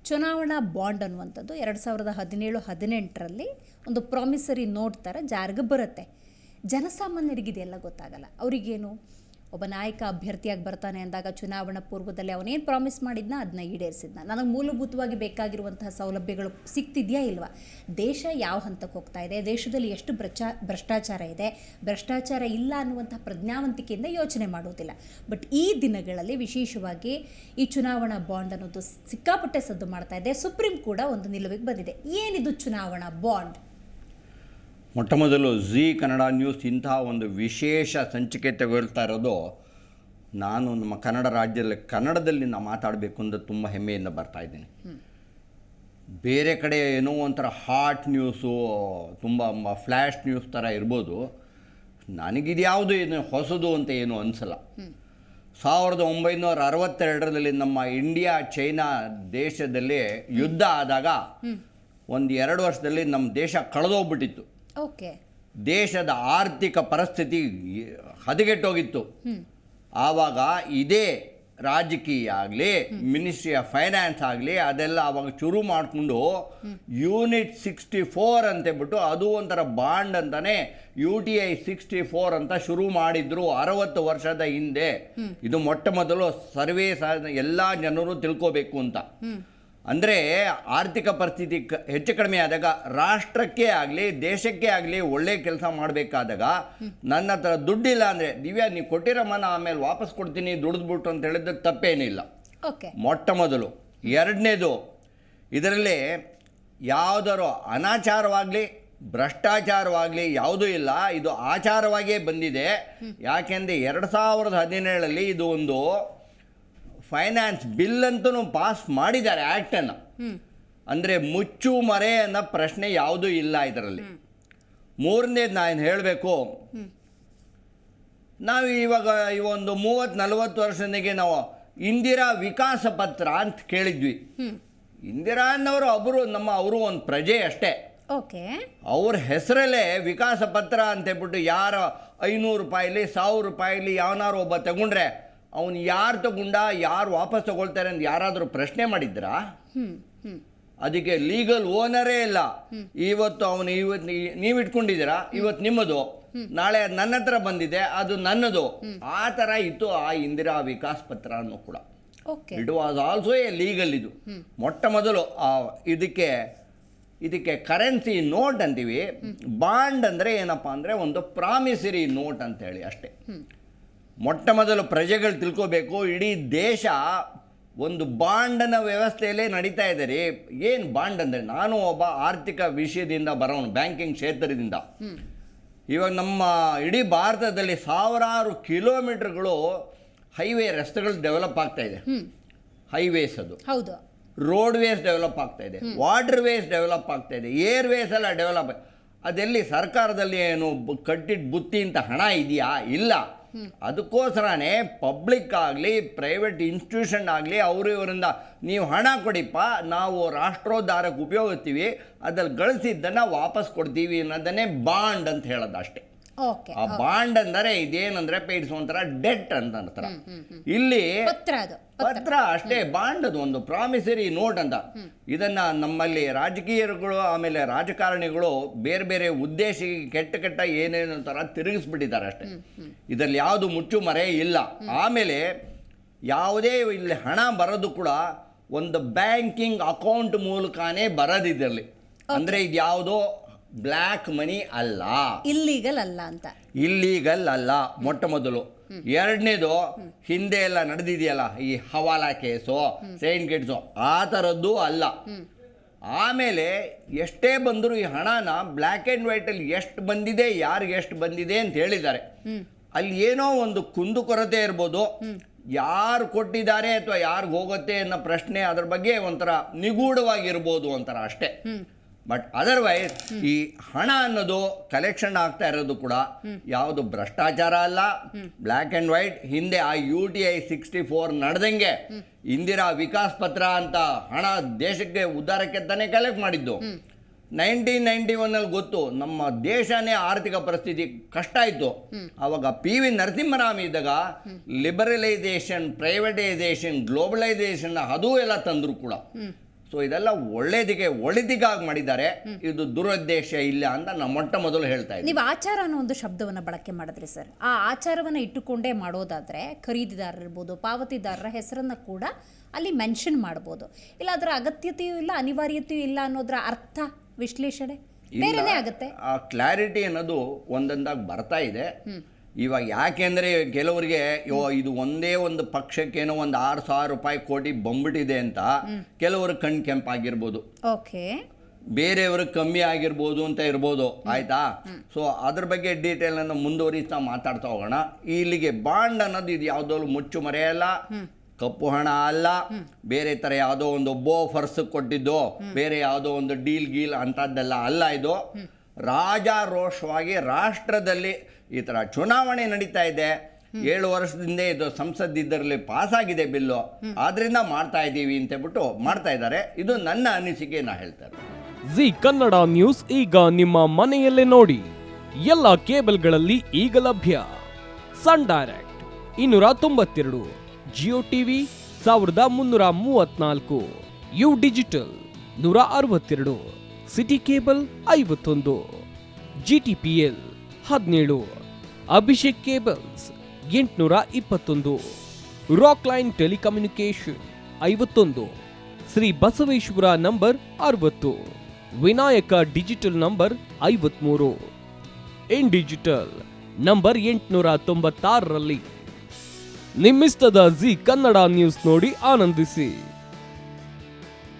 ಚುನಾವಣಾ ಬಾಂಡ್ ಅನ್ನುವಂಥದ್ದು 2017-18ರಲ್ಲಿ ಒಂದು ಪ್ರಾಮಿಸರಿ ನೋಟ್ ಥರ ಜಾರಿಗೆ ಬರುತ್ತೆ. ಜನಸಾಮಾನ್ಯರಿಗಿದೆಲ್ಲ ಗೊತ್ತಾಗಲ್ಲ. ಅವರಿಗೇನು, ಒಬ್ಬ ನಾಯಕ ಅಭ್ಯರ್ಥಿಯಾಗಿ ಬರ್ತಾನೆ ಅಂದಾಗ ಚುನಾವಣಾ ಪೂರ್ವದಲ್ಲಿ ಅವನೇನು ಪ್ರಾಮಿಸ್ ಮಾಡಿದ್ನ ಅದನ್ನ ಈಡೇರಿಸಿದ್ನ, ನನಗೆ ಮೂಲಭೂತವಾಗಿ ಬೇಕಾಗಿರುವಂತಹ ಸೌಲಭ್ಯಗಳು ಸಿಗ್ತಿದೆಯಾ ಇಲ್ವಾ, ದೇಶ ಯಾವ ಹಂತಕ್ಕೆ ಹೋಗ್ತಾ ಇದೆ, ದೇಶದಲ್ಲಿ ಎಷ್ಟು ಭ್ರಷ್ಟಾಚಾರ ಇದೆ, ಭ್ರಷ್ಟಾಚಾರ ಇಲ್ಲ ಅನ್ನುವಂಥ ಪ್ರಜ್ಞಾವಂತಿಕೆಯಿಂದ ಯೋಚನೆ ಮಾಡೋದಿಲ್ಲ. ಬಟ್ ಈ ದಿನಗಳಲ್ಲಿ ವಿಶೇಷವಾಗಿ ಈ ಚುನಾವಣಾ ಬಾಂಡ್ ಅನ್ನೋದು ಸಿಕ್ಕಾಪಟ್ಟೆ ಸದ್ದು ಮಾಡ್ತಾ ಇದೆ. ಸುಪ್ರೀಂ ಕೂಡ ಒಂದು ನಿಲುವಿಗೆ ಬಂದಿದೆ. ಏನಿದು ಚುನಾವಣಾ ಬಾಂಡ್? ಮೊಟ್ಟ ಮೊದಲು ಝೀ ಕನ್ನಡ ನ್ಯೂಸ್ ಇಂತಹ ಒಂದು ವಿಶೇಷ ಸಂಚಿಕೆ ತಗೊಳ್ತಾ ಇರೋದು ನಾನು ನಮ್ಮ ಕನ್ನಡ ರಾಜ್ಯದಲ್ಲಿ ಕನ್ನಡದಲ್ಲಿ ನಾನು ಮಾತಾಡಬೇಕು ಅಂತ ತುಂಬ ಹೆಮ್ಮೆಯಿಂದ ಬರ್ತಾಯಿದ್ದೀನಿ. ಬೇರೆ ಕಡೆ ಏನೋ ಒಂಥರ ಹಾಟ್ ನ್ಯೂಸು, ತುಂಬ ಫ್ಲ್ಯಾಶ್ ನ್ಯೂಸ್ ಥರ ಇರ್ಬೋದು. ನನಗಿದ್ಯಾವುದು ಏನು ಹೊಸದು ಅಂತ ಏನು ಅನಿಸಲ್ಲ. 1962ರಲ್ಲಿ ನಮ್ಮ ಇಂಡಿಯಾ ಚೈನಾ ದೇಶದಲ್ಲಿ ಯುದ್ಧ ಆದಾಗ 1-2 ವರ್ಷದಲ್ಲಿ ನಮ್ಮ ದೇಶ ಕಳೆದೋಗ್ಬಿಟ್ಟಿತ್ತು. ಓಕೆ, ದೇಶದ ಆರ್ಥಿಕ ಪರಿಸ್ಥಿತಿ ಹದಗೆಟ್ಟೋಗಿತ್ತು. ಆವಾಗ ಇದೇ ರಾಜಕೀಯ ಆಗಲಿ, ಮಿನಿಸ್ಟ್ರಿ ಆಫ್ ಫೈನಾನ್ಸ್ ಆಗಲಿ, ಅದೆಲ್ಲ ಆವಾಗ ಶುರು ಮಾಡಿಕೊಂಡು ಯೂನಿಟ್ 64 ಅಂತೇಳ್ಬಿಟ್ಟು ಅದು ಒಂಥರ ಬಾಂಡ್ ಅಂತಾನೆ UTI 64 ಅಂತ ಶುರು ಮಾಡಿದ್ರು 60 ವರ್ಷದ ಹಿಂದೆ. ಇದು ಮೊಟ್ಟ ಮೊದಲು ಸರ್ವೇ ಎಲ್ಲ ಜನರು ತಿಳ್ಕೋಬೇಕು ಅಂತ. ಅಂದರೆ ಆರ್ಥಿಕ ಪರಿಸ್ಥಿತಿ ಹೆಚ್ಚು ಕಡಿಮೆ ಆದಾಗ ರಾಷ್ಟ್ರಕ್ಕೆ ಆಗಲಿ ದೇಶಕ್ಕೆ ಆಗಲಿ ಒಳ್ಳೆ ಕೆಲಸ ಮಾಡಬೇಕಾದಾಗ ನನ್ನ ಹತ್ರ ದುಡ್ಡಿಲ್ಲ ಅಂದರೆ ದಿವ್ಯಾ ನೀವು ಕೊಟ್ಟಿರಮ್ಮನ ಆಮೇಲೆ ವಾಪಸ್ ಕೊಡ್ತೀನಿ ದುಡಿದ್ಬಿಟ್ಟು ಅಂತ ಹೇಳಿದ್ರೆ ತಪ್ಪೇನಿಲ್ಲ. ಮೊಟ್ಟ ಮೊದಲು. ಎರಡನೇದು, ಇದರಲ್ಲಿ ಯಾವುದಾರು ಅನಾಚಾರವಾಗಲಿ ಭ್ರಷ್ಟಾಚಾರವಾಗಲಿ ಯಾವುದೂ ಇಲ್ಲ, ಇದು ಆಚಾರವಾಗಿಯೇ ಬಂದಿದೆ. ಯಾಕೆಂದರೆ 2017ರಲ್ಲಿ ಇದು ಒಂದು ಫೈನಾನ್ಸ್ ಬಿಲ್ ಅಂತೂ ಪಾಸ್ ಮಾಡಿದ್ದಾರೆ, ಆ್ಯಕ್ಟನ್ನು. ಅಂದರೆ ಮುಚ್ಚು ಮರೆ ಅನ್ನೋ ಪ್ರಶ್ನೆ ಯಾವುದೂ ಇಲ್ಲ ಇದರಲ್ಲಿ. ಮೂರನೇದು ನಾನು ಹೇಳಬೇಕು, ನಾವು ಇವಾಗ ಈ ಒಂದು 30-40 ವರ್ಷನಿಗೆ ನಾವು ಇಂದಿರಾ ವಿಕಾಸ ಪತ್ರ ಅಂತ ಕೇಳಿದ್ವಿ. ಇಂದಿರಾ ಅನ್ನೋರು ಅವರು ಒಂದು ಪ್ರಜೆ ಅಷ್ಟೇ. ಅವ್ರ ಹೆಸರಲ್ಲೇ ವಿಕಾಸ ಪತ್ರ ಅಂತೇಳ್ಬಿಟ್ಟು ಯಾರು 500 ರೂಪಾಯಿಲಿ 1000 ರೂಪಾಯಿಲಿ ಯಾವನಾರು ಒಬ್ಬ ತಗೊಂಡ್ರೆ ಅವನು ಯಾರು ತಗೊಂಡ ಯಾರು ವಾಪಸ್ ತಗೊಳ್ತಾರೆ ಅಂತ ಯಾರಾದರೂ ಪ್ರಶ್ನೆ ಮಾಡಿದ್ರಾ? ಅದಕ್ಕೆ ಲೀಗಲ್ ಓನರೇ ಇಲ್ಲ. ಇವತ್ತು ನೀವು ಇಟ್ಕೊಂಡಿದ್ದೀರಾ, ಇವತ್ತು ನಿಮ್ಮದು, ನಾಳೆ ನನ್ನ ಹತ್ರ ಬಂದಿದೆ ಅದು ನನ್ನದು. ಆ ಥರ ಇತ್ತು ಆ ಇಂದಿರಾ ವಿಕಾಸ ಪತ್ರ ಅನ್ನೋ ಕೂಡ. It was also A legal. ಇದು ಮೊಟ್ಟ ಮೊದಲು ಇದಕ್ಕೆ ಕರೆನ್ಸಿ ನೋಟ್ ಅಂತೀವಿ. ಬಾಂಡ್ ಅಂದರೆ ಏನಪ್ಪ ಅಂದರೆ ಒಂದು ಪ್ರಾಮಿಸರಿ ನೋಟ್ ಅಂತೇಳಿ ಅಷ್ಟೇ. ಮೊಟ್ಟ ಮೊದಲು ಪ್ರಜೆಗಳು ತಿಳ್ಕೋಬೇಕು, ಇಡೀ ದೇಶ ಒಂದು ಬಾಂಡನ ವ್ಯವಸ್ಥೆಯಲ್ಲೇ ನಡೀತಾ ಇದೆ ರೀ. ಏನು ಬಾಂಡ್ ಅಂದರೆ, ನಾನು ಒಬ್ಬ ಆರ್ಥಿಕ ವಿಷಯದಿಂದ ಬರೋನು, ಬ್ಯಾಂಕಿಂಗ್ ಕ್ಷೇತ್ರದಿಂದ. ಇವಾಗ ನಮ್ಮ ಇಡೀ ಭಾರತದಲ್ಲಿ ಸಾವಿರಾರು ಕಿಲೋಮೀಟರ್ಗಳು ಹೈವೇ ರಸ್ತೆಗಳು ಡೆವಲಪ್ ಆಗ್ತಾ ಇದೆ. ಹೈವೇಸ್ ಅದು ಹೌದು, ರೋಡ್ವೇಸ್ ಡೆವಲಪ್ ಆಗ್ತಾ ಇದೆ, ವಾಟರ್ ವೇಸ್ ಡೆವಲಪ್ ಆಗ್ತಾ ಇದೆ, ಏರ್ವೇಸ್ ಎಲ್ಲ ಡೆವಲಪ್. ಅದೆಲ್ಲಿ ಸರ್ಕಾರದಲ್ಲಿ ಏನು ಕಟ್ಟಿಟ್ಟು ಬುತ್ತಿ ಅಂತ ಹಣ ಇದೆಯಾ? ಇಲ್ಲ. ಅದಕ್ಕೋಸ್ಕರನೇ ಪಬ್ಲಿಕ್ ಆಗಲಿ ಪ್ರೈವೇಟ್ ಇನ್ಸ್ಟಿಟ್ಯೂಷನ್ ಆಗಲಿ ಇವರಿಂದ ನೀವು ಹಣ ಕೊಡಿಪ್ಪ, ನಾವು ರಾಷ್ಟ್ರೋದ್ಧಾರಕ್ಕೆ ಉಪಯೋಗಿಸ್ತೀವಿ, ಅದ್ರಲ್ಲಿ ಗಳಿಸಿದ್ದನ್ನು ವಾಪಸ್ ಕೊಡ್ತೀವಿ ಅನ್ನೋದನ್ನೇ ಬಾಂಡ್ ಅಂತ ಹೇಳೋದು ಅಷ್ಟೇ. ಆ ಬಾಂಡ್ ಅಂದರೆ ಇದೇನಂದ್ರೆ ಪೇಡ್ಸ್ ಒಂಥರ ಡೆಟ್ ಅಂತ ಅಂತಾರೆ. ಇಲ್ಲಿ ಪತ್ರ ಅಷ್ಟೇ. ಬಾಂಡ್ ಅದು ಒಂದು ಪ್ರಾಮಿಸರಿ ನೋಟ್ ಅಂತ. ಇದನ್ನ ನಮ್ಮಲ್ಲಿ ರಾಜಕೀಯಗಳು ಆಮೇಲೆ ರಾಜಕಾರಣಿಗಳು ಬೇರೆ ಬೇರೆ ಉದ್ದೇಶಕ್ಕೆ ಕೆಟ್ಟ ಏನೇನು ಥರ ತಿರುಗಿಸ್ಬಿಟ್ಟಿದ್ದಾರೆ ಅಷ್ಟೇ. ಇದರಲ್ಲಿ ಯಾವುದು ಮುಚ್ಚು ಮರೆ ಇಲ್ಲ. ಆಮೇಲೆ ಯಾವುದೇ ಇಲ್ಲಿ ಹಣ ಬರೋದು ಕೂಡ ಒಂದು ಬ್ಯಾಂಕಿಂಗ್ ಅಕೌಂಟ್ ಮೂಲಕನೇ ಬರೋದಿದ್ರಲ್ಲಿ. ಅಂದರೆ ಇದು ಯಾವುದೋ ಬ್ಲ್ಯಾಕ್ ಮನಿ ಅಲ್ಲ, ಇಲ್ಲೀಗಲ್ ಅಲ್ಲ ಅಂತ. ಇಲ್ಲೀಗಲ್ ಅಲ್ಲ ಮೊಟ್ಟ ಮೊದಲು. ಎರಡನೇದು, ಹಿಂದೆ ಎಲ್ಲ ನಡೆದಿದೆಯಲ್ಲ ಈ ಹವಾಲಾ ಕೇಸು, ಸೈನ್ ಕಿಟ್ಸು, ಆ ಥರದ್ದು ಅಲ್ಲ. ಆಮೇಲೆ ಎಷ್ಟೇ ಬಂದರೂ ಈ ಹಣನ ಬ್ಲ್ಯಾಕ್ ಆ್ಯಂಡ್ ವೈಟಲ್ಲಿ ಎಷ್ಟು ಬಂದಿದೆ, ಯಾರಿಗೆ ಎಷ್ಟು ಬಂದಿದೆ ಅಂತ ಹೇಳಿದ್ದಾರೆ. ಅಲ್ಲಿ ಏನೋ ಒಂದು ಕುಂದುಕೊರತೆ ಇರ್ಬೋದು, ಯಾರು ಕೊಟ್ಟಿದ್ದಾರೆ ಅಥವಾ ಯಾರಿಗೆ ಹೋಗುತ್ತೆ ಅನ್ನೋ ಪ್ರಶ್ನೆ ಅದ್ರ ಬಗ್ಗೆ ಒಂಥರ ನಿಗೂಢವಾಗಿರ್ಬೋದು ಒಂಥರ ಅಷ್ಟೇ. ಬಟ್ ಅದರ್ವೈಸ್ ಈ ಹಣ ಅನ್ನೋದು ಕಲೆಕ್ಷನ್ ಆಗ್ತಾ ಇರೋದು ಕೂಡ ಯಾವುದು ಭ್ರಷ್ಟಾಚಾರ ಅಲ್ಲ, ಬ್ಲ್ಯಾಕ್ ಆ್ಯಂಡ್ ವೈಟ್. ಹಿಂದೆ ಆ UTI 64 ನಡೆದಂಗೆ ಇಂದಿರಾ ವಿಕಾಸ್ ಪತ್ರ ಅಂತ ಹಣ ದೇಶಕ್ಕೆ ಉದ್ಧಾರಕ್ಕೆ ತಾನೇ ಕಲೆಕ್ಟ್ ಮಾಡಿದ್ದು. 1991ನಲ್ಲಿ ಗೊತ್ತು, ನಮ್ಮ ದೇಶನೇ ಆರ್ಥಿಕ ಪರಿಸ್ಥಿತಿ ಕಷ್ಟ ಆಯಿತು. ಆವಾಗ PV ನರಸಿಂಹರಾವ್ ಇದ್ದಾಗ ಲಿಬರಲೈಸೇಷನ್, ಪ್ರೈವೇಟೈಸೇಷನ್, ಗ್ಲೋಬಲೈಸೇಷನ್ ಅದು ಎಲ್ಲ ತಂದರು ಕೂಡ. ಸೊ ಇದೆಲ್ಲ ಒಳ್ಳೆದಿಗಾಗಿ ಮಾಡಿದ್ದಾರೆ, ಇದು ದುರುದ್ದೇಶ ಇಲ್ಲ ಅಂತ ನಾನು ಮೊಟ್ಟ ಮೊದಲು ಹೇಳ್ತಾ ಇದ್ದೀನಿ. ನೀವು ಆಚಾರ ಅನ್ನೋ ಒಂದು ಶಬ್ದವನ್ನು ಬಳಕೆ ಮಾಡಿದ್ರಿ ಸರ್. ಆ ಆಚಾರವನ್ನು ಇಟ್ಟುಕೊಂಡೇ ಮಾಡೋದಾದರೆ ಖರೀದಿದಾರರು ಇರ್ಬೋದು, ಪಾವತಿದಾರರ ಹೆಸರನ್ನು ಕೂಡ ಅಲ್ಲಿ ಮೆನ್ಷನ್ ಮಾಡ್ಬೋದು. ಇಲ್ಲ ಅದರ ಅಗತ್ಯತೆಯೂ ಇಲ್ಲ, ಅನಿವಾರ್ಯತೆಯೂ ಇಲ್ಲ ಅನ್ನೋದರ ಅರ್ಥ ವಿಶ್ಲೇಷಣೆ ಬೇರೆನೇ ಆಗುತ್ತೆ. ಆ ಕ್ಲಾರಿಟಿ ಅನ್ನೋದು ಒಂದೊಂದಾಗಿ ಬರ್ತಾ ಇದೆ ಇವಾಗ. ಯಾಕೆಂದರೆ ಕೆಲವರಿಗೆ ಇದು ಒಂದೇ ಒಂದು ಪಕ್ಷಕ್ಕೇನೋ ಒಂದು 6,000 ರೂಪಾಯಿ ಕೋಟಿ ಬಂದ್ಬಿಟ್ಟಿದೆ ಅಂತ ಕೆಲವರು ಕಣ್ ಕೆಂಪಾಗಿರ್ಬೋದು, ಓಕೆ, ಬೇರೆಯವ್ರಿಗೆ ಕಮ್ಮಿ ಆಗಿರ್ಬೋದು ಅಂತ ಇರ್ಬೋದು, ಆಯ್ತಾ? ಸೊ ಅದ್ರ ಬಗ್ಗೆ ಡೀಟೇಲ್ ಅನ್ನು ಮುಂದುವರಿಸ್ತಾ ಮಾತಾಡ್ತಾ ಹೋಗೋಣ. ಇಲ್ಲಿಗೆ ಬಾಂಡ್ ಅನ್ನೋದು ಇದು ಯಾವುದೋ ಮುಚ್ಚು ಮರೆಯಲ್ಲ, ಕಪ್ಪು ಹಣ ಅಲ್ಲ, ಬೇರೆ ಥರ ಯಾವುದೋ ಒಂದು ಬೋಫರ್ಸ್ ಕೊಟ್ಟಿದ್ದು, ಬೇರೆ ಯಾವುದೋ ಒಂದು ಡೀಲ್ ಅಂಥದ್ದೆಲ್ಲ ಅಲ್ಲ. ಇದು ರಾಜಾರೋಷವಾಗಿ ರಾಷ್ಟ್ರದಲ್ಲಿ ಈ ಥರ ಚುನಾವಣೆ ನಡೀತಾ ಇದೆ. 7 ವರ್ಷದಿಂದ ಇದು ಸಂಸತ್ ಇದರಲ್ಲಿ ಪಾಸಾಗಿದೆ ಬಿಲ್ಲು, ಆದ್ರಿಂದ ಮಾಡ್ತಾ ಇದ್ದೀವಿ ಅಂತ ಹೇಳ್ಬಿಟ್ಟು ಮಾಡ್ತಾ ಇದ್ದಾರೆ. ಇದು ನನ್ನ ಅನಿಸಿಕೆ, ನಾ ಹೇಳ್ತಾರೆ. ಜಿ ಕನ್ನಡ ನ್ಯೂಸ್ ಈಗ ನಿಮ್ಮ ಮನೆಯಲ್ಲೇ ನೋಡಿ. ಎಲ್ಲ ಕೇಬಲ್ಗಳಲ್ಲಿ ಈಗ ಲಭ್ಯ. Sun Direct 292, Jio TV 1334, U digital 162, city cable 51, GTPL 17, Abhishek cables 821, Rockline telecommunication 51, Shri Basaveshwara number 60, Vinayaka digital number 53, IN digital number 896ರಲ್ಲಿ. ನಿಮ್ಮಿಷ್ಟದ ಜಿ ಕನ್ನಡ ನ್ಯೂಸ್ ನೋಡಿ ಆನಂದಿಸಿ.